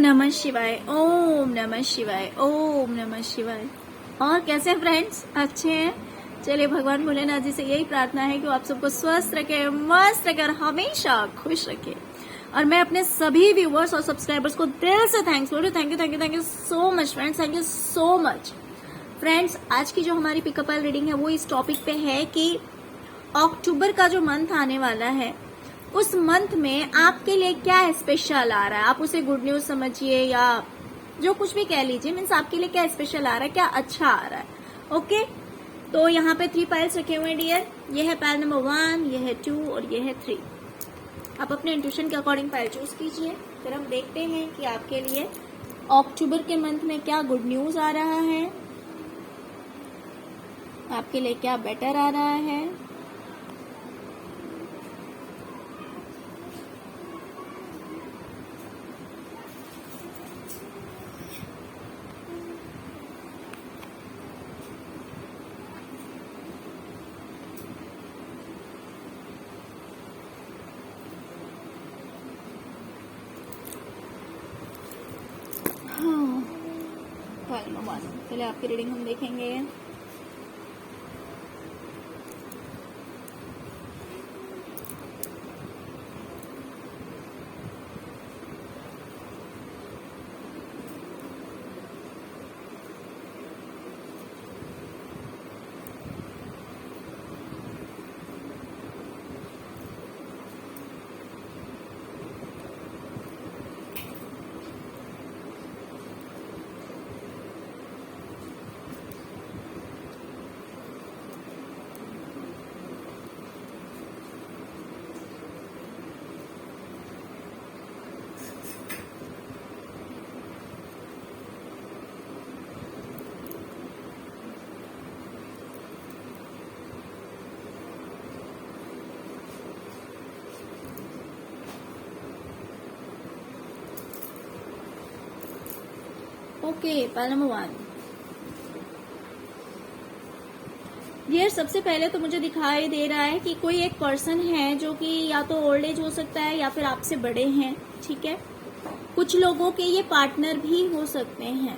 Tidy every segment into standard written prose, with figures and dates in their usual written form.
नमः शिवाय, ओम नमः शिवाय, ओम नमः शिवाय। और कैसे हैं फ्रेंड्स? अच्छे हैं? चलिए भगवान भोलेनाथ जी से यही प्रार्थना है कि वो आप सबको स्वस्थ रखे, मस्त रखे और हमेशा खुश रखे। और मैं अपने सभी व्यूवर्स और सब्सक्राइबर्स को दिल से थैंक्स बोलूं। Thank you so much friends, thank you so much friends. आज की जो हमारी पिकअप आइल रीडिंग है वो इस टॉपिक पे है कि अक्टूबर का जो मंथ आने वाला है उस मंथ में आपके लिए क्या स्पेशल आ रहा है। आप उसे गुड न्यूज समझिए या जो कुछ भी कह लीजिए, मीन्स आपके लिए क्या स्पेशल आ रहा है, क्या अच्छा आ रहा है। ओके, तो यहाँ पे 3 पाइल्स रखे हुए हैं डियर। ये है पाइल नंबर 1, ये है 2 और ये है 3। आप अपने इंट्यूशन के अकॉर्डिंग पाइल चूज कीजिए। फिर हम देखते हैं कि आपके लिए अक्टूबर के मंथ में क्या गुड न्यूज आ रहा है, आपके लिए क्या बेटर आ रहा है। पहले आपकी रीडिंग हम देखेंगे। Okay, pile number 1 dear. सबसे पहले तो मुझे दिखाई दे रहा है कि कोई एक पर्सन है जो कि या तो ओल्ड एज हो सकता है या फिर आपसे बड़े हैं, ठीक है। कुछ लोगों के ये पार्टनर भी हो सकते हैं,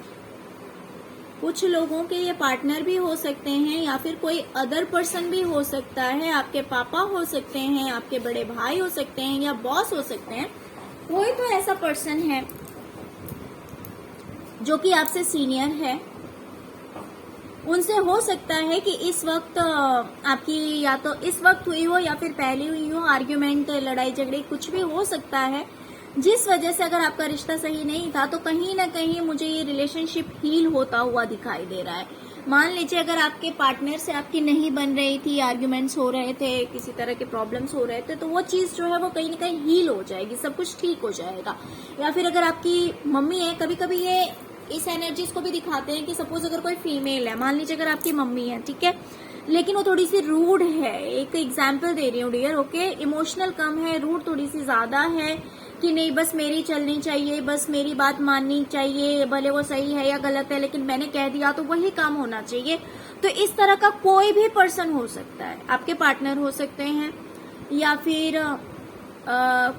कुछ लोगों के ये पार्टनर भी हो सकते हैं या फिर कोई अदर पर्सन भी हो सकता है। आपके पापा हो सकते हैं, आपके बड़े भाई हो सकते हैं या बॉस हो सकते हैं। कोई तो ऐसा पर्सन है जो कि आपसे सीनियर है। उनसे हो सकता है कि इस वक्त आपकी या तो इस वक्त हुई हो या फिर पहले हुई हो आर्ग्यूमेंट, लड़ाई झगड़े, कुछ भी हो सकता है जिस वजह से अगर आपका रिश्ता सही नहीं था तो कहीं ना कहीं मुझे ये रिलेशनशिप हील होता हुआ दिखाई दे रहा है। मान लीजिए अगर आपके पार्टनर से आपकी नहीं बन रही थी, आर्ग्यूमेंट्स हो रहे थे, किसी तरह के प्रॉब्लम्स हो रहे थे, तो वो चीज जो है वो कहीं ना कहीं हील हो जाएगी, सब कुछ ठीक हो जाएगा। या फिर अगर आपकी मम्मी है, कभी कभी ये इस एनर्जीज को भी दिखाते हैं कि सपोज अगर कोई फीमेल है, मान लीजिए अगर आपकी मम्मी है, ठीक है, लेकिन वो थोड़ी सी रूड है। एक एग्जाम्पल दे रही हूँ डियर, ओके। इमोशनल कम है, रूड थोड़ी सी ज्यादा है कि नहीं बस मेरी चलनी चाहिए, बस मेरी बात माननी चाहिए, भले वो सही है या गलत है लेकिन मैंने कह दिया तो वही काम होना चाहिए। तो इस तरह का कोई भी पर्सन हो सकता है, आपके पार्टनर हो सकते हैं या फिर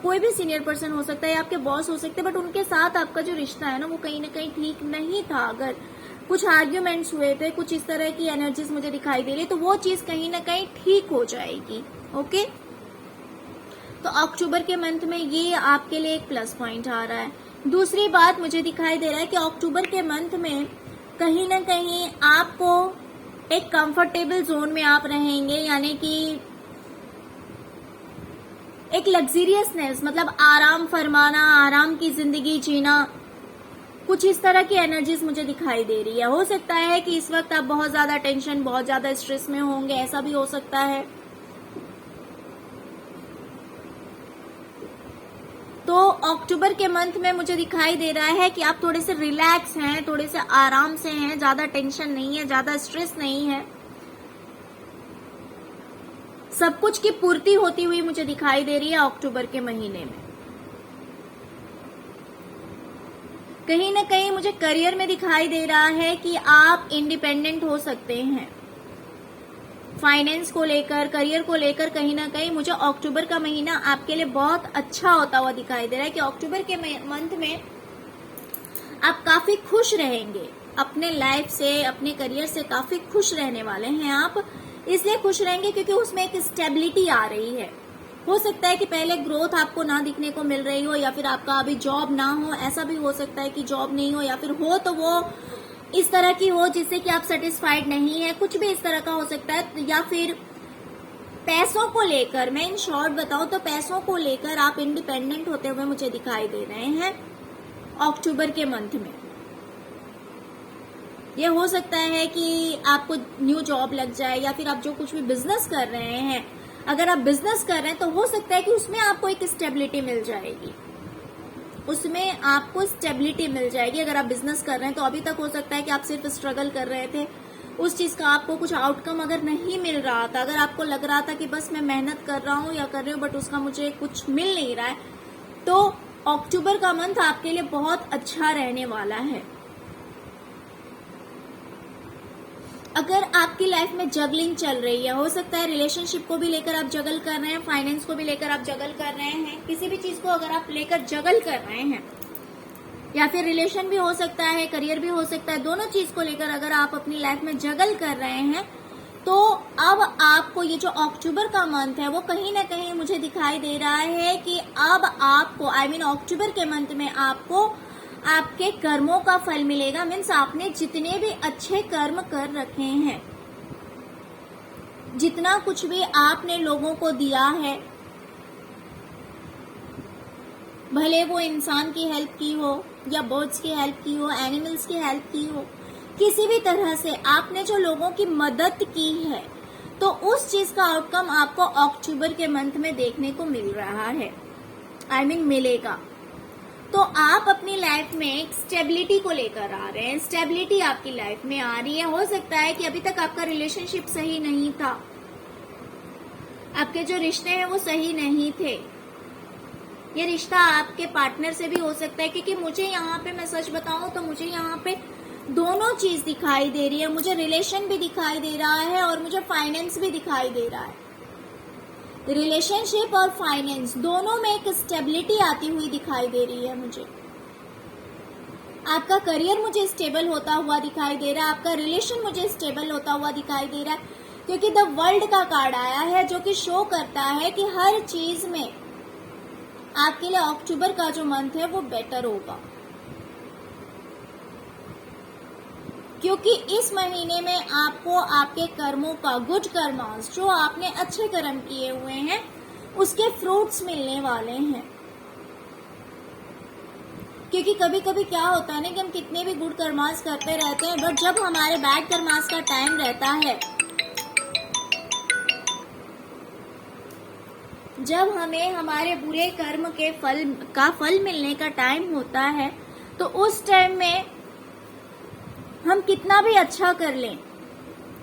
कोई भी सीनियर पर्सन हो सकता है या आपके बॉस हो सकते हैं। बट उनके साथ आपका जो रिश्ता है ना वो कहीं ना कहीं ठीक नहीं था। अगर कुछ आर्ग्यूमेंट्स हुए थे, कुछ इस तरह की एनर्जीज मुझे दिखाई दे रही है, तो वो चीज कहीं ना कहीं ठीक हो जाएगी। ओके, तो अक्टूबर के मंथ में ये आपके लिए एक प्लस पॉइंट आ रहा है। दूसरी बात मुझे दिखाई दे रहा है कि अक्टूबर के मंथ में कहीं ना कहीं आपको एक कंफर्टेबल जोन में आप रहेंगे, यानी कि एक लग्जरियसनेस, मतलब आराम फरमाना, आराम की जिंदगी जीना, कुछ इस तरह की एनर्जीज मुझे दिखाई दे रही है। हो सकता है कि इस वक्त आप बहुत ज्यादा टेंशन, बहुत ज्यादा स्ट्रेस में होंगे, ऐसा भी हो सकता है। तो अक्टूबर के मंथ में मुझे दिखाई दे रहा है कि आप थोड़े से रिलैक्स हैं, थोड़े से आराम से हैं, ज्यादा टेंशन नहीं है, ज्यादा स्ट्रेस नहीं है। सब कुछ की पूर्ति होती हुई मुझे दिखाई दे रही है अक्टूबर के महीने में। कहीं ना कहीं मुझे करियर में दिखाई दे रहा है कि आप इंडिपेंडेंट हो सकते हैं। फाइनेंस को लेकर, करियर को लेकर कहीं ना कहीं मुझे अक्टूबर का महीना आपके लिए बहुत अच्छा होता हुआ दिखाई दे रहा है कि अक्टूबर के मंथ में आप काफी खुश रहेंगे अपने लाइफ से, अपने करियर से काफी खुश रहने वाले हैं आप। इसलिए खुश रहेंगे क्योंकि उसमें एक स्टेबिलिटी आ रही है। हो सकता है कि पहले ग्रोथ आपको ना दिखने को मिल रही हो, या फिर आपका अभी जॉब ना हो, ऐसा भी हो सकता है कि जॉब नहीं हो, या फिर हो तो वो इस तरह की हो जिससे कि आप सेटिस्फाइड नहीं है, कुछ भी इस तरह का हो सकता है। या फिर पैसों को लेकर, मैं इन शॉर्ट बताऊं तो पैसों को लेकर आप इंडिपेंडेंट होते हुए मुझे दिखाई दे रहे हैं अक्टूबर के मंथ में। ये हो सकता है कि आपको न्यू जॉब लग जाए, या फिर आप जो कुछ भी बिजनेस कर रहे हैं, अगर आप बिजनेस कर रहे हैं तो हो सकता है कि उसमें आपको एक स्टेबिलिटी मिल जाएगी, उसमें आपको स्टेबिलिटी मिल जाएगी। अगर आप बिजनेस कर रहे हैं तो अभी तक हो सकता है कि आप सिर्फ स्ट्रगल कर रहे थे, उस चीज का आपको कुछ आउटकम अगर नहीं मिल रहा था, अगर आपको लग रहा था कि बस मैं मेहनत कर रहा हूँ या कर रही हूँ बट उसका मुझे कुछ मिल नहीं रहा है, तो अक्टूबर का मंथ आपके लिए बहुत अच्छा रहने वाला है। अगर आपकी लाइफ में जगलिंग चल रही है, हो सकता है रिलेशनशिप को भी लेकर आप जगल कर रहे हैं, फाइनेंस को भी लेकर आप जगल कर रहे हैं, किसी भी चीज को अगर आप लेकर जगल कर रहे हैं, या फिर रिलेशन भी हो सकता है, करियर भी हो सकता है, दोनों चीज को लेकर अगर आप अपनी लाइफ में जगल कर रहे हैं, तो अब आपको ये जो अक्टूबर का मंथ है वो कहीं ना कहीं मुझे दिखाई दे रहा है कि अब आपको अक्टूबर के मंथ में आपको आपके कर्मों का फल मिलेगा। मीन्स आपने जितने भी अच्छे कर्म कर रखे हैं, जितना कुछ भी आपने लोगों को दिया है, भले वो इंसान की हेल्प की हो या बर्ड्स की हेल्प की हो, एनिमल्स की हेल्प की हो, किसी भी तरह से आपने जो लोगों की मदद की है, तो उस चीज का आउटकम आपको अक्टूबर के मंथ में देखने को मिल रहा है, मिलेगा। तो आप अपनी लाइफ में एक स्टेबिलिटी को लेकर आ रहे हैं, स्टेबिलिटी आपकी लाइफ में आ रही है। हो सकता है कि अभी तक आपका रिलेशनशिप सही नहीं था, आपके जो रिश्ते हैं वो सही नहीं थे। ये रिश्ता आपके पार्टनर से भी हो सकता है, क्योंकि मुझे यहाँ पे, मैं सच बताऊं तो मुझे यहाँ पे दोनों चीज दिखाई दे रही है। मुझे रिलेशन भी दिखाई दे रहा है और मुझे फाइनेंस भी दिखाई दे रहा है। रिलेशनशिप और फाइनेंस दोनों में एक स्टेबिलिटी आती हुई दिखाई दे रही है मुझे। आपका करियर मुझे स्टेबल होता हुआ दिखाई दे रहा है, आपका रिलेशन मुझे स्टेबल होता हुआ दिखाई दे रहा है, क्योंकि द वर्ल्ड का कार्ड आया है जो कि शो करता है कि हर चीज में आपके लिए अक्टूबर का जो मंथ है वो बेटर होगा। क्योंकि इस महीने में आपको आपके कर्मों का, गुड कर्मास, जो आपने अच्छे कर्म किए हुए हैं, उसके फ्रूट्स मिलने वाले हैं। क्योंकि कभी कभी क्या होता है ना कि हम कितने भी गुड कर्मास करते रहते हैं, बट जब हमारे बैड कर्मास का टाइम रहता है, जब हमें हमारे बुरे कर्म के फल मिलने का टाइम होता है, तो उस टाइम में हम कितना भी अच्छा कर लें,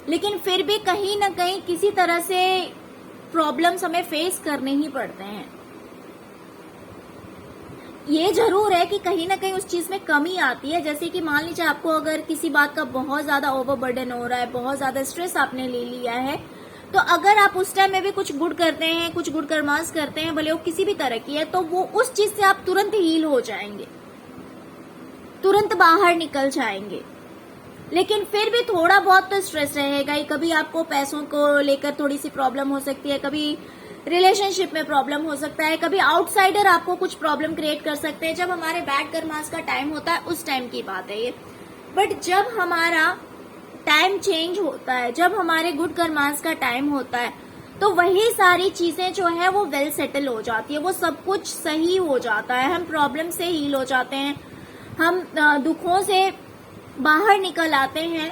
लेकिन फिर भी कहीं ना कहीं किसी तरह से प्रॉब्लम्स हमें फेस करने ही पड़ते हैं। ये जरूर है कि कहीं ना कहीं उस चीज में कमी आती है। जैसे कि मान लीजिए आपको अगर किसी बात का बहुत ज्यादा ओवरबर्डन हो रहा है, बहुत ज्यादा स्ट्रेस आपने ले लिया है, तो अगर आप उस टाइम में भी कुछ गुड करते हैं, कुछ गुड कर्मास करते हैं, भले वो किसी भी तरह की है, तो वो उस चीज से आप तुरंत हील हो जाएंगे, तुरंत बाहर निकल जाएंगे। लेकिन फिर भी थोड़ा बहुत तो स्ट्रेस रहेगा ही। कभी आपको पैसों को लेकर थोड़ी सी प्रॉब्लम हो सकती है, कभी रिलेशनशिप में प्रॉब्लम हो सकता है, कभी आउटसाइडर आपको कुछ प्रॉब्लम क्रिएट कर सकते हैं। जब हमारे बैड कर्मास का टाइम होता है उस टाइम की बात है ये। बट जब हमारा टाइम चेंज होता है, जब हमारे गुड कर्मास का टाइम होता है, तो वही सारी चीजें जो है वो वेल सेटल हो जाती है, वो सब कुछ सही हो जाता है, हम प्रॉब्लम से हील हो जाते हैं, हम दुखों से बाहर निकल आते हैं,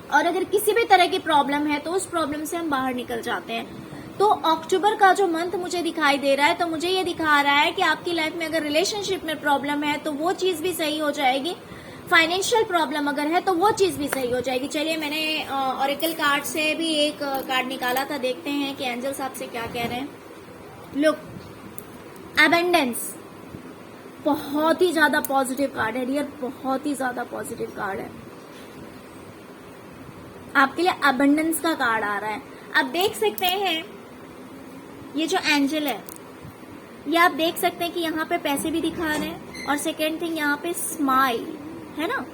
और अगर किसी भी तरह की प्रॉब्लम है तो उस प्रॉब्लम से हम बाहर निकल जाते हैं। तो अक्टूबर का जो मंथ मुझे दिखाई दे रहा है, तो मुझे ये दिखा रहा है कि आपकी लाइफ में अगर रिलेशनशिप में प्रॉब्लम है तो वो चीज भी सही हो जाएगी, फाइनेंशियल प्रॉब्लम अगर है तो वो चीज भी सही हो जाएगी। चलिए, मैंने ऑरेकल कार्ड से भी एक कार्ड निकाला था, देखते हैं कि एंजल्स आपसे क्या कह रहे हैं। लुक, अबंडेंस बहुत ही ज्यादा पॉजिटिव कार्ड है डियर, बहुत ही ज्यादा पॉजिटिव कार्ड है। आपके लिए अबंडेंस का कार्ड आ रहा है। आप देख सकते हैं ये जो एंजल है, ये आप देख सकते हैं कि यहाँ पे पैसे भी दिखा रहे हैं, और सेकेंड थिंग यहाँ पे स्माइल है ना,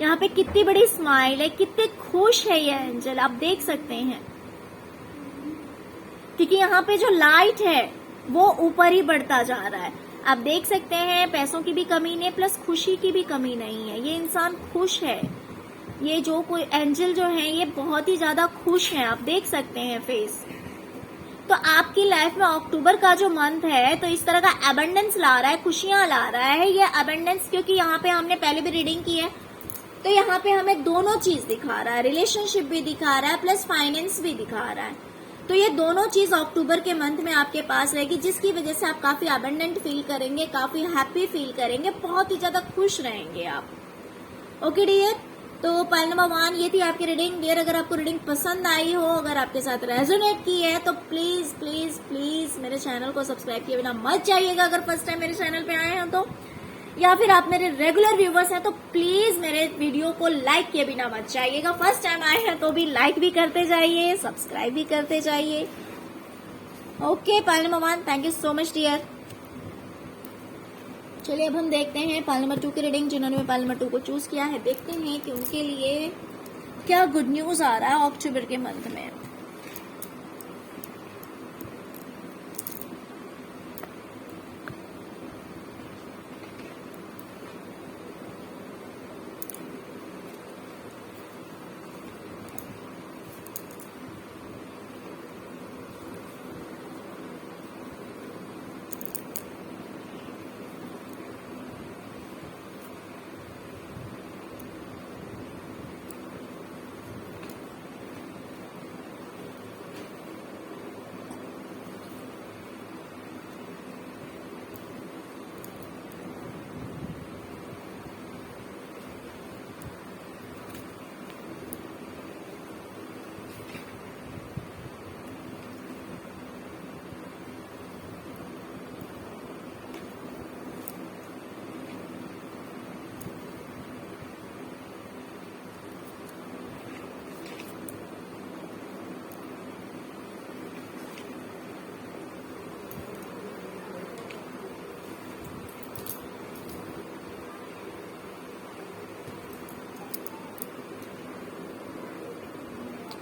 यहाँ पे कितनी बड़ी स्माइल है, कितने खुश है ये एंजल, आप देख सकते हैं। क्योंकि यहाँ पे जो लाइट है वो ऊपर ही बढ़ता जा रहा है। आप देख सकते हैं पैसों की भी कमी नहीं, प्लस खुशी की भी कमी नहीं है। ये इंसान खुश है, ये जो कोई एंजल जो है ये बहुत ही ज्यादा खुश है, आप देख सकते हैं फेस। तो आपकी लाइफ में अक्टूबर का जो मंथ है तो इस तरह का अबंडेंस ला रहा है, खुशियां ला रहा है ये अबंडेंस। क्योंकि यहाँ पे हमने पहले भी रीडिंग की है, तो यहाँ पे हमें दोनों चीज दिखा रहा है, रिलेशनशिप भी दिखा रहा है प्लस फाइनेंस भी दिखा रहा है। तो ये दोनों चीज अक्टूबर के मंथ में आपके पास रहेगी, जिसकी वजह से आप काफी अबंडेंट फील करेंगे, काफी हैप्पी फील करेंगे, बहुत ही ज्यादा खुश रहेंगे आप। ओके डियर, तो पाइल नंबर 1 ये थी आपकी रीडिंग। डियर, अगर आपको रीडिंग पसंद आई हो, अगर आपके साथ रेजोनेट की है, तो प्लीज प्लीज प्लीज मेरे चैनल को सब्सक्राइब किए बिना मत जाइएगा अगर फर्स्ट टाइम मेरे चैनल पे आए हैं तो, या फिर आप मेरे रेगुलर व्यूवर्स हैं तो प्लीज मेरे वीडियो को लाइक किए बिना मत जाइएगा। फर्स्ट टाइम आए हैं तो भी लाइक भी करते जाइए, सब्सक्राइब भी करते जाइए। Okay pile number 1, thank you so much dear. चलिए अब हम देखते हैं पाइल नंबर 2 की रीडिंग। जिन्होंने पाइल नंबर 2 को चूज किया है, देखते हैं कि उनके लिए क्या गुड न्यूज आ रहा है अक्टूबर के मंथ में।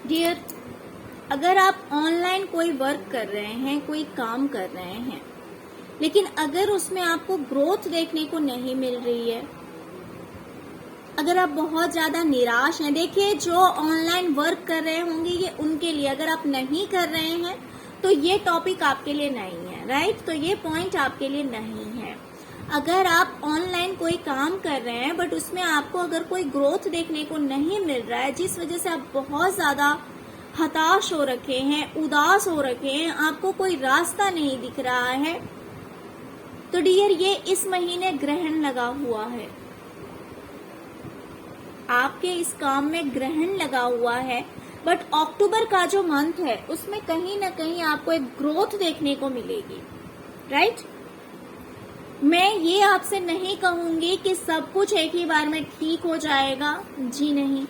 डियर, अगर आप ऑनलाइन कोई वर्क कर रहे हैं, कोई काम कर रहे हैं, लेकिन अगर उसमें आपको ग्रोथ देखने को नहीं मिल रही है, अगर आप बहुत ज्यादा निराश हैं, देखिए जो ऑनलाइन वर्क कर रहे होंगे ये उनके लिए, अगर आप नहीं कर रहे हैं तो ये टॉपिक आपके लिए नहीं है, राइट। तो ये पॉइंट आपके लिए नहीं है। अगर आप ऑनलाइन कोई काम कर रहे हैं बट उसमें आपको अगर कोई ग्रोथ देखने को नहीं मिल रहा है, जिस वजह से आप बहुत ज्यादा हताश हो रखे हैं, उदास हो रखे हैं, आपको कोई रास्ता नहीं दिख रहा है, तो डियर ये इस महीने ग्रहण लगा हुआ है, आपके इस काम में ग्रहण लगा हुआ है। बट अक्टूबर का जो मंथ है उसमें कहीं ना कहीं आपको एक ग्रोथ देखने को मिलेगी, राइट। मैं ये आपसे नहीं कहूंगी कि सब कुछ एक ही बार में ठीक हो जाएगा, जी नहीं,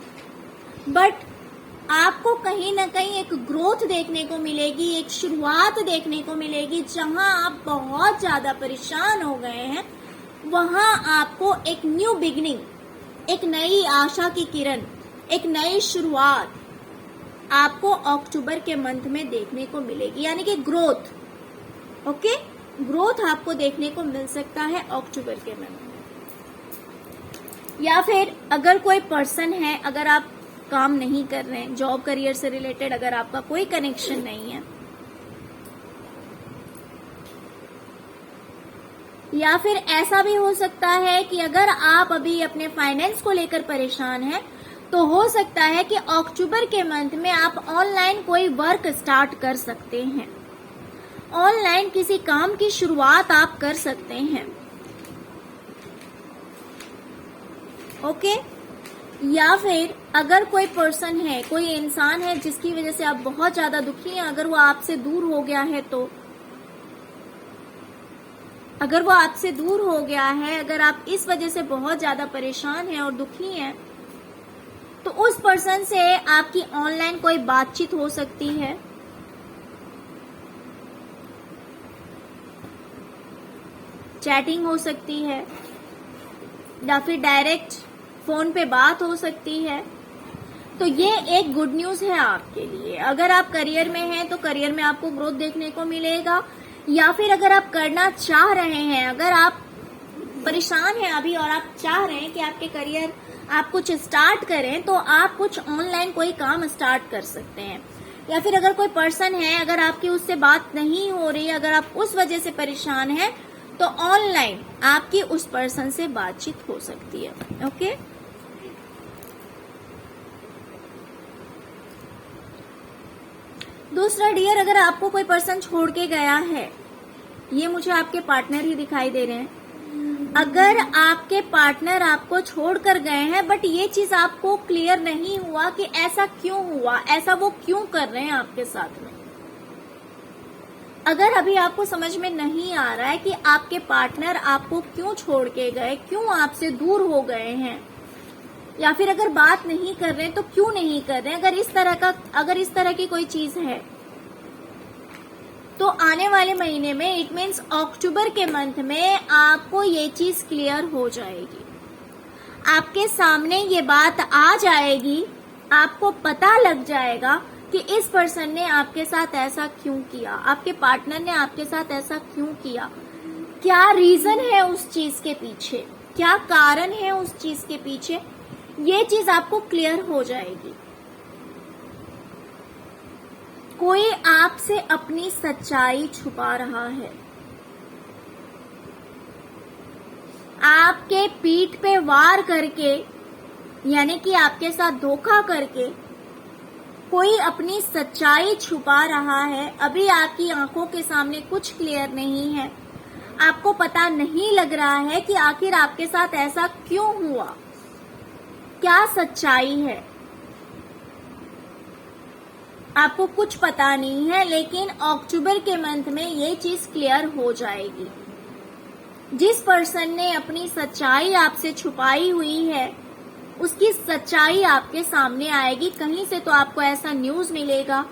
बट आपको कहीं ना कहीं एक ग्रोथ देखने को मिलेगी, एक शुरुआत देखने को मिलेगी। जहां आप बहुत ज्यादा परेशान हो गए हैं वहां आपको एक न्यू बिगिनिंग, एक नई आशा की किरण, एक नई शुरुआत आपको अक्टूबर के मंथ में देखने को मिलेगी, यानी कि ग्रोथ। ओके, ग्रोथ आपको देखने को मिल सकता है अक्टूबर के मंथ में। या फिर अगर कोई पर्सन है, अगर आप काम नहीं कर रहे हैं, जॉब करियर से रिलेटेड अगर आपका कोई कनेक्शन नहीं है, या फिर ऐसा भी हो सकता है कि अगर आप अभी अपने फाइनेंस को लेकर परेशान हैं, तो हो सकता है कि अक्टूबर के मंथ में आप ऑनलाइन कोई वर्क स्टार्ट कर सकते हैं, ऑनलाइन किसी काम की शुरुआत आप कर सकते हैं। ओके, या फिर अगर कोई पर्सन है, कोई इंसान है जिसकी वजह से आप बहुत ज्यादा दुखी हैं, अगर वो आपसे दूर हो गया है तो, अगर वो आपसे दूर हो गया है, अगर आप इस वजह से बहुत ज्यादा परेशान हैं और दुखी हैं, तो उस पर्सन से आपकी ऑनलाइन कोई बातचीत हो सकती है। चैटिंग हो सकती है या फिर डायरेक्ट फोन पे बात हो सकती है। तो ये एक गुड न्यूज है आपके लिए। अगर आप करियर में हैं तो करियर में आपको ग्रोथ देखने को मिलेगा, या फिर अगर आप करना चाह रहे हैं, अगर आप परेशान हैं अभी और आप चाह रहे हैं कि आपके करियर आप कुछ स्टार्ट करें, तो आप कुछ ऑनलाइन कोई काम स्टार्ट कर सकते हैं। या फिर अगर कोई पर्सन है, अगर आपकी उससे बात नहीं हो रही, अगर आप उस वजह से परेशान हैं, तो ऑनलाइन आपकी उस पर्सन से बातचीत हो सकती है। ओके, दूसरा डियर, अगर आपको कोई पर्सन छोड़ के गया है, ये मुझे आपके पार्टनर ही दिखाई दे रहे हैं। अगर आपके पार्टनर आपको छोड़कर गए हैं बट ये चीज आपको क्लियर नहीं हुआ कि ऐसा क्यों हुआ, ऐसा वो क्यों कर रहे हैं आपके साथ में, अगर अभी आपको समझ में नहीं आ रहा है कि आपके पार्टनर आपको क्यों छोड़ के गए, क्यों आपसे दूर हो गए हैं, या फिर अगर बात नहीं कर रहे तो क्यों नहीं कर रहे, अगर इस तरह की कोई चीज है, तो आने वाले महीने में, इट मीन्स अक्टूबर के मंथ में, आपको ये चीज क्लियर हो जाएगी। आपके सामने ये बात आ जाएगी, आपको पता लग जाएगा कि इस पर्सन ने आपके साथ ऐसा क्यों किया, आपके पार्टनर ने आपके साथ ऐसा क्यों किया, क्या रीजन है उस चीज के पीछे, क्या कारण है उस चीज के पीछे, ये चीज आपको क्लियर हो जाएगी। कोई आपसे अपनी सच्चाई छुपा रहा है, आपके पीठ पे वार करके, यानी कि आपके साथ धोखा करके कोई अपनी सच्चाई छुपा रहा है। अभी आपकी आंखों के सामने कुछ क्लियर नहीं है, आपको पता नहीं लग रहा है कि आखिर आपके साथ ऐसा क्यों हुआ, क्या सच्चाई है, आपको कुछ पता नहीं है। लेकिन अक्टूबर के मंथ में ये चीज क्लियर हो जाएगी। जिस पर्सन ने अपनी सच्चाई आपसे छुपाई हुई है, उसकी सच्चाई आपके सामने आएगी। कहीं से तो आपको ऐसा न्यूज मिलेगा,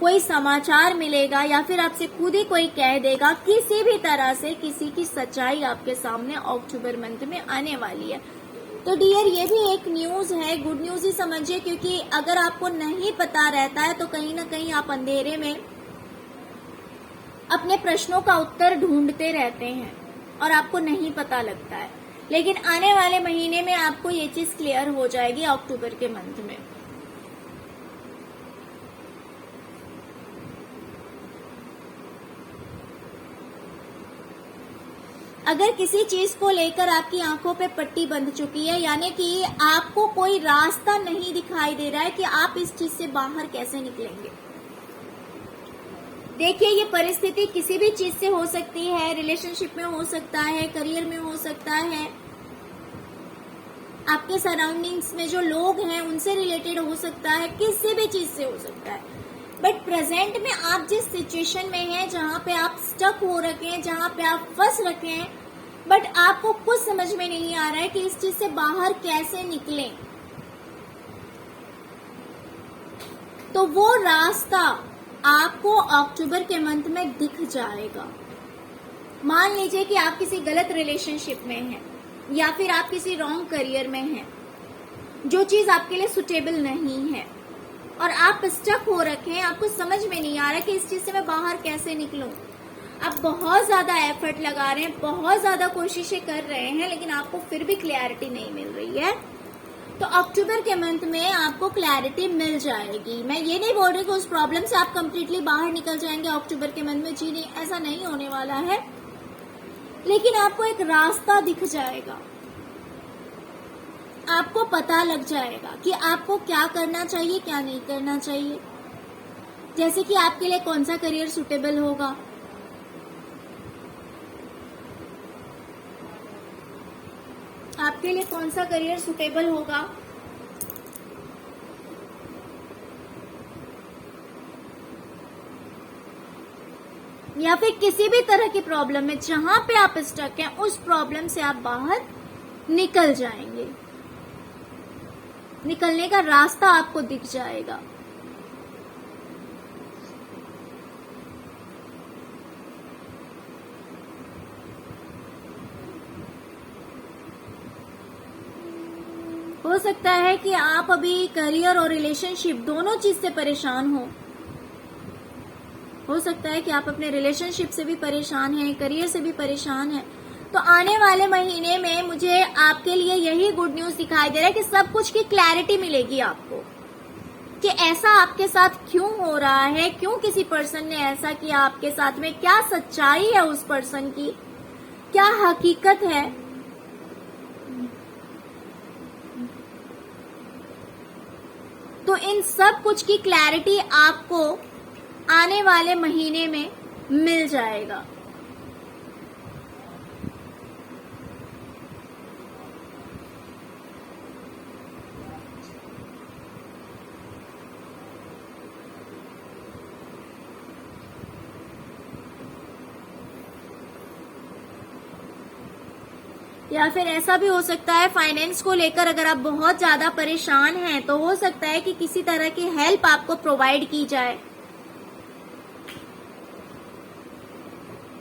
कोई समाचार मिलेगा, या फिर आपसे खुद ही कोई कह देगा, किसी भी तरह से किसी की सच्चाई आपके सामने अक्टूबर मंथ में आने वाली है। तो डियर, ये भी एक न्यूज है, गुड न्यूज ही समझिए, क्योंकि अगर आपको नहीं पता रहता है तो कहीं ना कहीं आप अंधेरे में अपने प्रश्नों का उत्तर ढूंढते रहते हैं और आपको नहीं पता लगता है। लेकिन आने वाले महीने में आपको ये चीज क्लियर हो जाएगी अक्टूबर के मंथ में। अगर किसी चीज को लेकर आपकी आंखों पे पट्टी बंध चुकी है, यानी कि आपको कोई रास्ता नहीं दिखाई दे रहा है कि आप इस चीज से बाहर कैसे निकलेंगे। देखिए, ये परिस्थिति किसी भी चीज से हो सकती है, रिलेशनशिप में हो सकता है, करियर में हो सकता है, आपके सराउंडिंग्स में जो लोग हैं उनसे रिलेटेड हो सकता है, किसी भी चीज से हो सकता है। बट प्रेजेंट में आप जिस सिचुएशन में हैं, जहां पे आप स्टक हो रखे हैं, जहां पे आप फंस रखे हैं, बट आपको कुछ समझ में नहीं आ रहा है कि इस चीज से बाहर कैसे निकलें, तो वो रास्ता आपको अक्टूबर के मंथ में दिख जाएगा। मान लीजिए कि आप किसी गलत रिलेशनशिप में हैं, या फिर आप किसी रॉन्ग करियर में हैं, जो चीज आपके लिए सुटेबल नहीं है, और आप स्टक हो रखे हैं, आपको समझ में नहीं आ रहा कि इस चीज से मैं बाहर कैसे निकलूं। आप बहुत ज्यादा एफर्ट लगा रहे हैं, बहुत ज्यादा कोशिशें कर रहे हैं, लेकिन आपको फिर भी क्लैरिटी नहीं मिल रही है। तो अक्टूबर के मंथ में आपको क्लैरिटी मिल जाएगी। मैं ये नहीं बोल रही कि उस प्रॉब्लम से आप कंप्लीटली बाहर निकल जाएंगे अक्टूबर के मंथ में, जी नहीं, ऐसा नहीं होने वाला है, लेकिन आपको एक रास्ता दिख जाएगा, आपको पता लग जाएगा कि आपको क्या करना चाहिए, क्या नहीं करना चाहिए। जैसे कि आपके लिए कौन सा करियर सुटेबल होगा, आपके लिए कौन सा करियर सुटेबल होगा, या फिर किसी भी तरह की प्रॉब्लम में जहां पे आप स्टक हैं, उस प्रॉब्लम से आप बाहर निकल जाएंगे, निकलने का रास्ता आपको दिख जाएगा। हो सकता है कि आप अभी करियर और रिलेशनशिप दोनों चीज से परेशान हो सकता है कि आप अपने रिलेशनशिप से भी परेशान हैं, करियर से भी परेशान हैं। तो आने वाले महीने में मुझे आपके लिए यही गुड न्यूज दिखाई दे रहा है कि सब कुछ की क्लैरिटी मिलेगी आपको कि ऐसा आपके साथ क्यों हो रहा है, क्यों किसी पर्सन ने ऐसा किया आपके साथ में, क्या सच्चाई है उस पर्सन की, क्या हकीकत है। तो इन सब कुछ की क्लैरिटी आपको आने वाले महीने में मिल जाएगा। या फिर ऐसा भी हो सकता है फाइनेंस को लेकर अगर आप बहुत ज्यादा परेशान हैं तो हो सकता है कि किसी तरह की हेल्प आपको प्रोवाइड की जाए,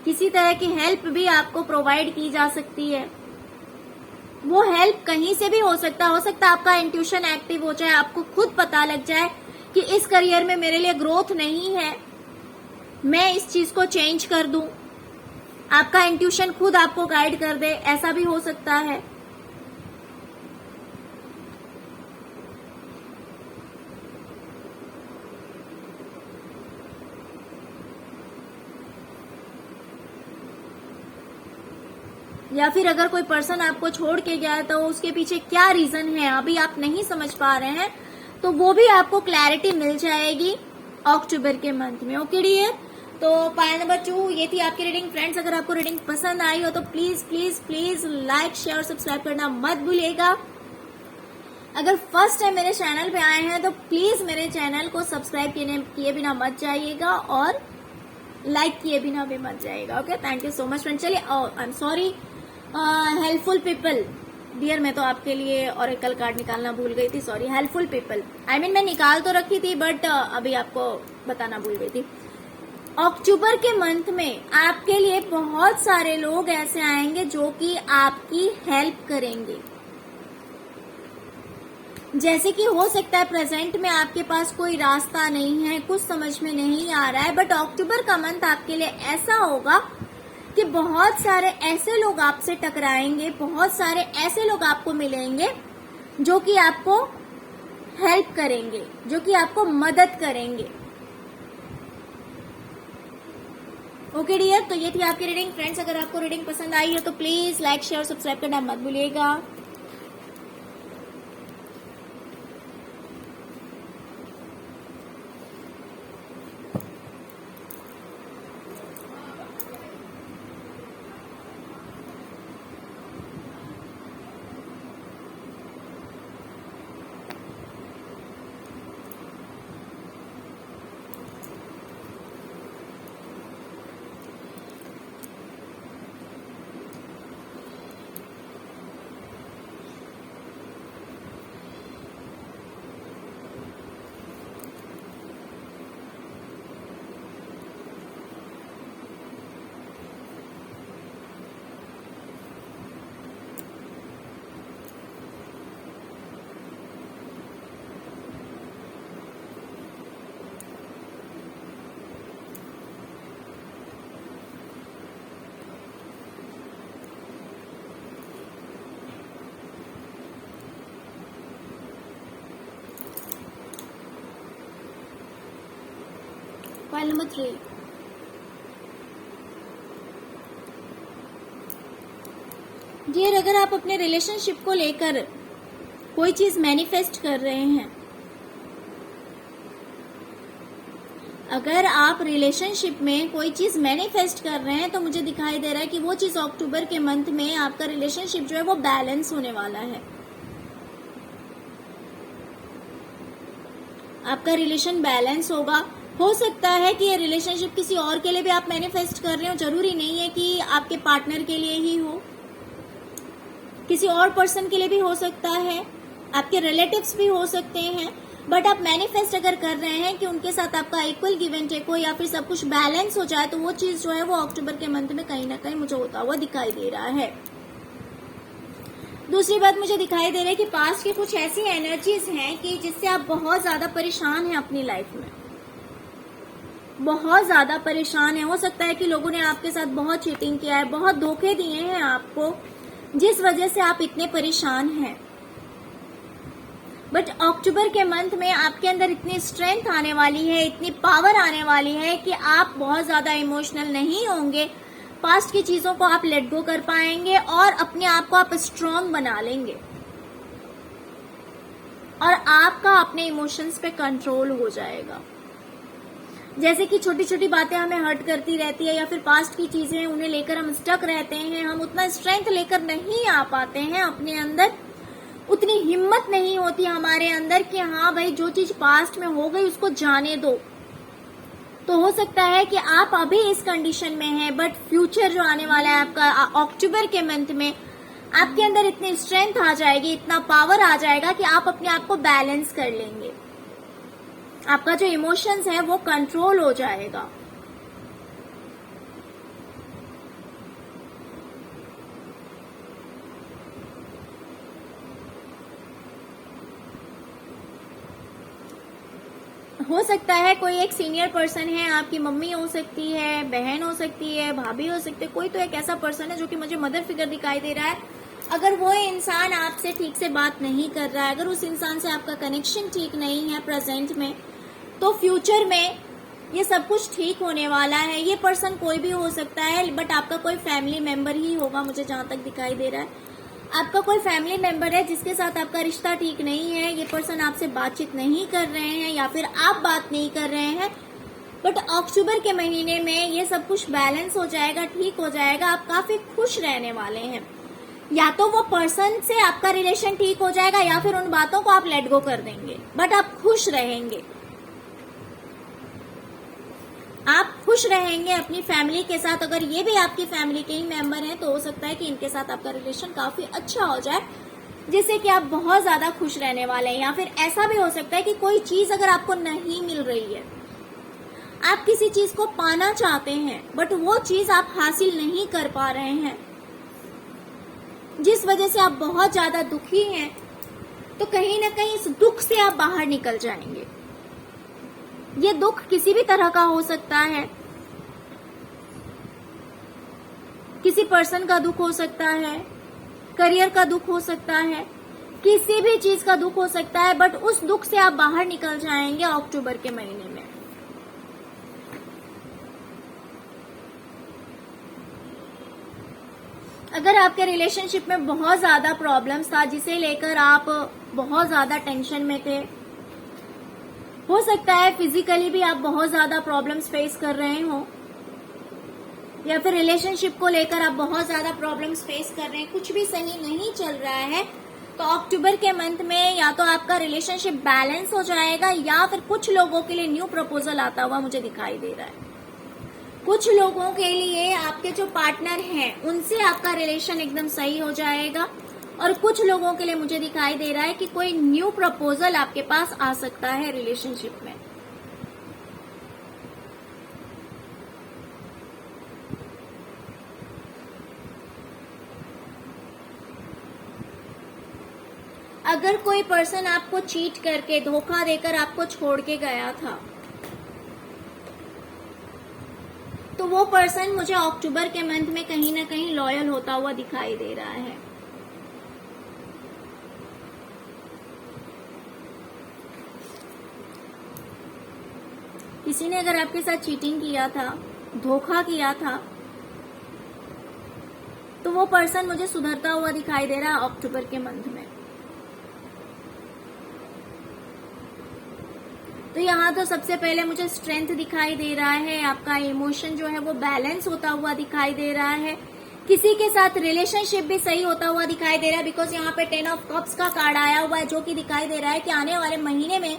किसी तरह की हेल्प भी आपको प्रोवाइड की जा सकती है। वो हेल्प कहीं से भी हो सकता है आपका इंट्यूशन एक्टिव हो जाए, आपको खुद पता लग जाए कि इस करियर में मेरे लिए ग्रोथ नहीं है, मैं इस चीज को चेंज कर दूं। आपका इंट्यूशन खुद आपको गाइड कर दे, ऐसा भी हो सकता है। या फिर अगर कोई पर्सन आपको छोड़ के गया है तो उसके पीछे क्या रीजन है अभी आप नहीं समझ पा रहे हैं, तो वो भी आपको क्लैरिटी मिल जाएगी अक्टूबर के मंथ में। ओके डियर, तो पायल नंबर 2 ये थी आपकी रीडिंग। फ्रेंड्स, अगर आपको रीडिंग पसंद आई हो तो please please please like share subscribe करना मत भूलिएगा। अगर फर्स्ट टाइम मेरे चैनल पे आए हैं तो प्लीज मेरे चैनल को सब्सक्राइब किए बिना मत जाइएगा और लाइक किए बिना भी मत जाइएगा। Okay, thank you so much friend. चलिए, I am sorry helpful people dear, मैं तो आपके लिए ऑरेकल कार्ड निकालना भूल गई थी। Sorry, helpful people, I mean मैं निकाल तो रखी थी बट अभी आपको बताना भूल गई थी। अक्टूबर के मंथ में आपके लिए बहुत सारे लोग ऐसे आएंगे जो कि आपकी हेल्प करेंगे। जैसे कि हो सकता है प्रेजेंट में आपके पास कोई रास्ता नहीं है, कुछ समझ में नहीं आ रहा है, बट अक्टूबर का मंथ आपके लिए ऐसा होगा कि बहुत सारे ऐसे लोग आपसे टकराएंगे, बहुत सारे ऐसे लोग आपको मिलेंगे जो कि आपको हेल्प करेंगे, जो कि आपको मदद करेंगे। ओके डियर, तो ये थी आपकी रीडिंग। फ्रेंड्स, अगर आपको रीडिंग पसंद आई है तो प्लीज लाइक शेयर सब्सक्राइब करना मत भूलिएगा। फाइल नंबर 3, डियर, अगर आप अपने रिलेशनशिप को लेकर कोई चीज मैनिफेस्ट कर रहे हैं, अगर आप रिलेशनशिप में कोई चीज मैनिफेस्ट कर रहे हैं तो मुझे दिखाई दे रहा है कि वो चीज अक्टूबर के मंथ में आपका रिलेशनशिप जो है वो बैलेंस होने वाला है। आपका रिलेशन बैलेंस होगा। हो सकता है कि ये रिलेशनशिप किसी और के लिए भी आप मैनिफेस्ट कर रहे हो, जरूरी नहीं है कि आपके पार्टनर के लिए ही हो, किसी और पर्सन के लिए भी हो सकता है, आपके रिलेटिव्स भी हो सकते हैं। बट आप मैनिफेस्ट अगर कर रहे हैं कि उनके साथ आपका इक्वल गिव एंड टेक हो या फिर सब कुछ बैलेंस हो जाए, तो वो चीज जो है वो अक्टूबर के मंथ में कहीं ना कहीं मुझे होता हुआ दिखाई दे रहा है। दूसरी बात मुझे दिखाई दे रही है कि पास्ट की कुछ ऐसी एनर्जीज हैं कि जिससे आप बहुत ज्यादा परेशान हैं अपनी लाइफ में, बहुत ज्यादा परेशान है। हो सकता है कि लोगों ने आपके साथ बहुत चीटिंग किया है, बहुत धोखे दिए हैं आपको, जिस वजह से आप इतने परेशान हैं। बट अक्टूबर के मंथ में आपके अंदर इतनी स्ट्रेंथ आने वाली है, इतनी पावर आने वाली है कि आप बहुत ज्यादा इमोशनल नहीं होंगे। पास्ट की चीजों को आप लेट गो कर पाएंगे और अपने आप को आप स्ट्रांग बना लेंगे और आपका अपने इमोशंस पे कंट्रोल हो जाएगा। जैसे कि छोटी छोटी बातें हमें हर्ट करती रहती है या फिर पास्ट की चीजें उन्हें लेकर हम स्टक रहते हैं, हम उतना स्ट्रेंथ लेकर नहीं आ पाते हैं अपने अंदर, उतनी हिम्मत नहीं होती हमारे अंदर कि हाँ भाई जो चीज पास्ट में हो गई उसको जाने दो। तो हो सकता है कि आप अभी इस कंडीशन में हैं, बट फ्यूचर जो आने वाला है आपका अक्टूबर के मंथ में, आपके अंदर इतनी स्ट्रेंथ आ जाएगी, इतना पावर आ जाएगा कि आप अपने आप को बैलेंस कर लेंगे। आपका जो इमोशंस है वो कंट्रोल हो जाएगा। हो सकता है कोई एक सीनियर पर्सन है, आपकी मम्मी हो सकती है, बहन हो सकती है, भाभी हो सकती है, कोई तो एक ऐसा पर्सन है जो कि मुझे मदर फिगर दिखाई दे रहा है। अगर वो इंसान आपसे ठीक से बात नहीं कर रहा है, अगर उस इंसान से आपका कनेक्शन ठीक नहीं है प्रेजेंट में, तो फ्यूचर में ये सब कुछ ठीक होने वाला है। ये पर्सन कोई भी हो सकता है, बट आपका कोई फैमिली मेंबर ही होगा, मुझे जहां तक दिखाई दे रहा है। आपका कोई फैमिली मेंबर है जिसके साथ आपका रिश्ता ठीक नहीं है, ये पर्सन आपसे बातचीत नहीं कर रहे हैं या फिर आप बात नहीं कर रहे हैं। बट अक्टूबर के महीने में ये सब कुछ बैलेंस हो जाएगा, ठीक हो जाएगा, आप काफी खुश रहने वाले हैं। या तो वो पर्सन से आपका रिलेशन ठीक हो जाएगा या फिर उन बातों को आप लेट गो कर देंगे, बट आप खुश रहेंगे। आप खुश रहेंगे अपनी फैमिली के साथ। अगर ये भी आपकी फैमिली के ही मेंबर हैं तो हो सकता है कि इनके साथ आपका रिलेशन काफी अच्छा हो जाए, जिससे कि आप बहुत ज्यादा खुश रहने वाले हैं। या फिर ऐसा भी हो सकता है कि कोई चीज अगर आपको नहीं मिल रही है, आप किसी चीज को पाना चाहते हैं बट वो चीज आप हासिल नहीं कर पा रहे हैं, जिस वजह से आप बहुत ज्यादा दुखी हैं, तो कहीं ना कहीं इस दुख से आप बाहर निकल जाएंगे। ये दुख किसी भी तरह का हो सकता है, किसी पर्सन का दुख हो सकता है, करियर का दुख हो सकता है, किसी भी चीज का दुख हो सकता है, बट उस दुख से आप बाहर निकल जाएंगे अक्टूबर के महीने में। अगर आपके रिलेशनशिप में बहुत ज्यादा प्रॉब्लम्स था, जिसे लेकर आप बहुत ज्यादा टेंशन में थे, हो सकता है फिजिकली भी आप बहुत ज्यादा प्रॉब्लम्स फेस कर रहे हो, या फिर रिलेशनशिप को लेकर आप बहुत ज्यादा प्रॉब्लम्स फेस कर रहे हैं, कुछ भी सही नहीं चल रहा है, तो अक्टूबर के मंथ में या तो आपका रिलेशनशिप बैलेंस हो जाएगा या फिर कुछ लोगों के लिए न्यू प्रपोजल आता हुआ मुझे दिखाई दे रहा है। कुछ लोगों के लिए आपके जो पार्टनर हैं उनसे आपका रिलेशन एकदम सही हो जाएगा, और कुछ लोगों के लिए मुझे दिखाई दे रहा है कि कोई न्यू प्रपोजल आपके पास आ सकता है रिलेशनशिप में। अगर कोई पर्सन आपको चीट करके, धोखा देकर आपको छोड़ के गया था, तो वो पर्सन मुझे अक्टूबर के मंथ में कहीं ना कहीं लॉयल होता हुआ दिखाई दे रहा है। किसी ने अगर आपके साथ चीटिंग किया था, धोखा किया था, तो वो पर्सन मुझे सुधरता हुआ दिखाई दे रहा है अक्टूबर के मंथ में। तो यहाँ तो सबसे पहले मुझे स्ट्रेंथ दिखाई दे रहा है, आपका इमोशन जो है वो बैलेंस होता हुआ दिखाई दे रहा है, किसी के साथ रिलेशनशिप भी सही होता हुआ दिखाई दे रहा है, बिकॉज यहाँ पे 10 ऑफ कप्स का कार्ड आया हुआ है, जो कि दिखाई दे रहा है कि आने वाले महीने में,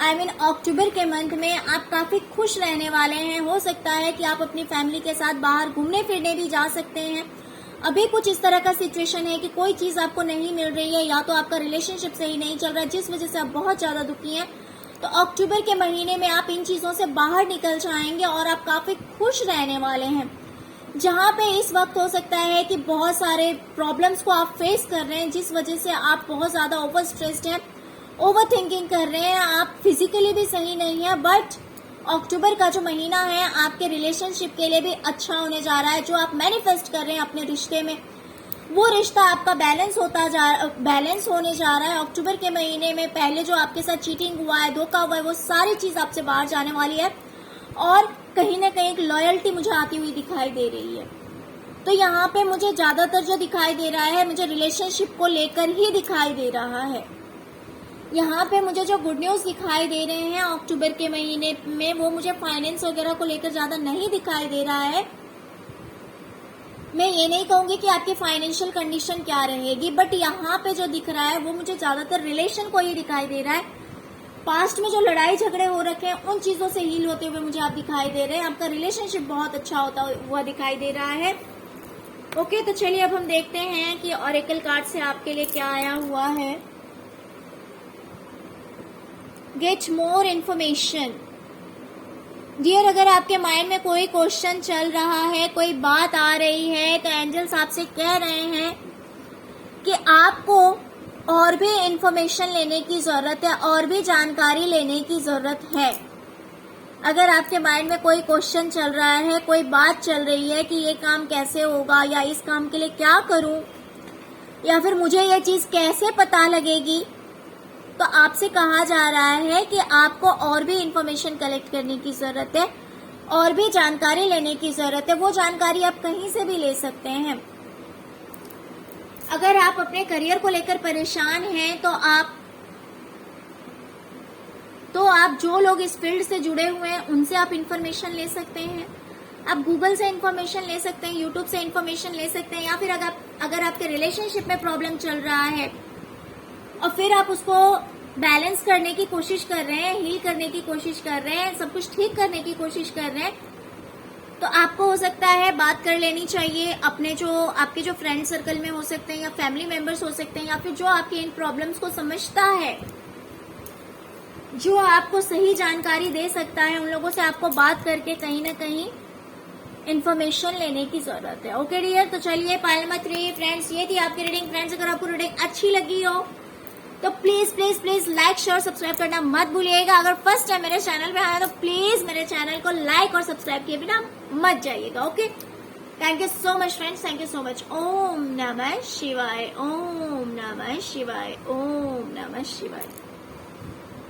अक्टूबर के मंथ में आप काफी खुश रहने वाले हैं। हो सकता है कि आप अपनी फैमिली के साथ बाहर घूमने फिरने भी जा सकते हैं। अभी कुछ इस तरह का सिचुएशन है कि कोई चीज आपको नहीं मिल रही है, या तो आपका रिलेशनशिप सही नहीं चल रहा है, जिस वजह से आप बहुत ज्यादा दुखी हैं। तो अक्टूबर के महीने में आप इन चीजों से बाहर निकल जाएंगे और आप काफी खुश रहने वाले हैं। जहाँ पे इस वक्त हो सकता है कि बहुत सारे प्रॉब्लम्स को आप फेस कर रहे हैं, जिस वजह से आप बहुत ज़्यादा ओवर स्ट्रेस्ड हैं, ओवर थिंकिंग कर रहे हैं, आप फिजिकली भी सही नहीं है। बट अक्टूबर का जो महीना है आपके रिलेशनशिप के लिए भी अच्छा होने जा रहा है। जो आप मैनिफेस्ट कर रहे हैं अपने रिश्ते में, वो रिश्ता आपका बैलेंस होने जा रहा है। अक्टूबर के महीने में पहले जो आपके साथ चीटिंग हुआ है, धोखा हुआ है, वो सारी चीज़ आपसे बाहर जाने वाली है और कहीं ना कहीं एक लॉयल्टी मुझे आती हुई दिखाई दे रही है। तो यहाँ पे मुझे ज़्यादातर जो दिखाई दे रहा है, मुझे रिलेशनशिप को लेकर ही दिखाई दे रहा है। यहाँ पे मुझे जो गुड न्यूज़ दिखाई दे रहे हैं अक्टूबर के महीने में, वो मुझे फाइनेंस वगैरह को लेकर ज़्यादा नहीं दिखाई दे रहा है। मैं ये नहीं कहूँगी कि आपकी फाइनेंशियल कंडीशन क्या रहेगी, बट यहाँ पे जो दिख रहा है वो मुझे ज़्यादातर रिलेशन को ही दिखाई दे रहा है। पास्ट में जो लड़ाई झगड़े हो रखे हैं उन चीज़ों से हील होते हुए मुझे आप दिखाई दे रहे हैं। आपका रिलेशनशिप बहुत अच्छा होता हुआ दिखाई दे रहा है। ओके, तो चलिए अब हम देखते हैं कि ऑरेकल कार्ड से आपके लिए क्या आया हुआ है। Get more information. डियर, अगर आपके माइंड में कोई क्वेश्चन चल रहा है, कोई बात आ रही है, तो एंजल्स आपसे कह रहे हैं कि आपको और भी इंफॉर्मेशन लेने की ज़रूरत है, और भी जानकारी लेने की ज़रूरत है। अगर आपके माइंड में कोई क्वेश्चन चल रहा है, कोई बात चल रही है कि ये काम कैसे होगा, या इस काम के लिए क्या करूं, या फिर मुझे ये चीज़ कैसे पता लगेगी, तो आपसे कहा जा रहा है कि आपको और भी इंफॉर्मेशन कलेक्ट करने की ज़रूरत है, और भी जानकारी लेने की ज़रूरत है। वो जानकारी आप कहीं से भी ले सकते हैं। अगर आप अपने करियर को लेकर परेशान हैं, तो आप जो लोग इस फील्ड से जुड़े हुए हैं उनसे आप इंफॉर्मेशन ले सकते हैं। आप गूगल से इंफॉर्मेशन ले सकते हैं, यूट्यूब से इंफॉर्मेशन ले सकते हैं, या फिर अगर आपके रिलेशनशिप में प्रॉब्लम चल रहा है और फिर आप उसको बैलेंस करने की कोशिश कर रहे हैं, हील करने की कोशिश कर रहे हैं, सब कुछ ठीक करने की कोशिश कर रहे हैं, तो आपको हो सकता है बात कर लेनी चाहिए आपके जो फ्रेंड सर्कल में हो सकते हैं, या फैमिली मेंबर्स हो सकते हैं, या फिर जो आपकी इन प्रॉब्लम्स को समझता है, जो आपको सही जानकारी दे सकता है, उन लोगों से आपको बात करके कहीं ना कहीं इन्फॉर्मेशन लेने की जरूरत है। ओके डियर, तो चलिए पाइल नंबर 3 फ्रेंड्स, ये थी आपकी रीडिंग। फ्रेंड्स, अगर आपको रीडिंग अच्छी लगी हो तो please please please like share subscribe करना मत भूलिएगा। अगर फर्स्ट टाइम मेरे चैनल पे आया तो प्लीज मेरे चैनल को लाइक और सब्सक्राइब किए बिना मत जाइएगा। Okay, thank you so much friends, thank you so much. ओम नमः शिवाय, ओम नमः शिवाय, ओम नमः शिवाय।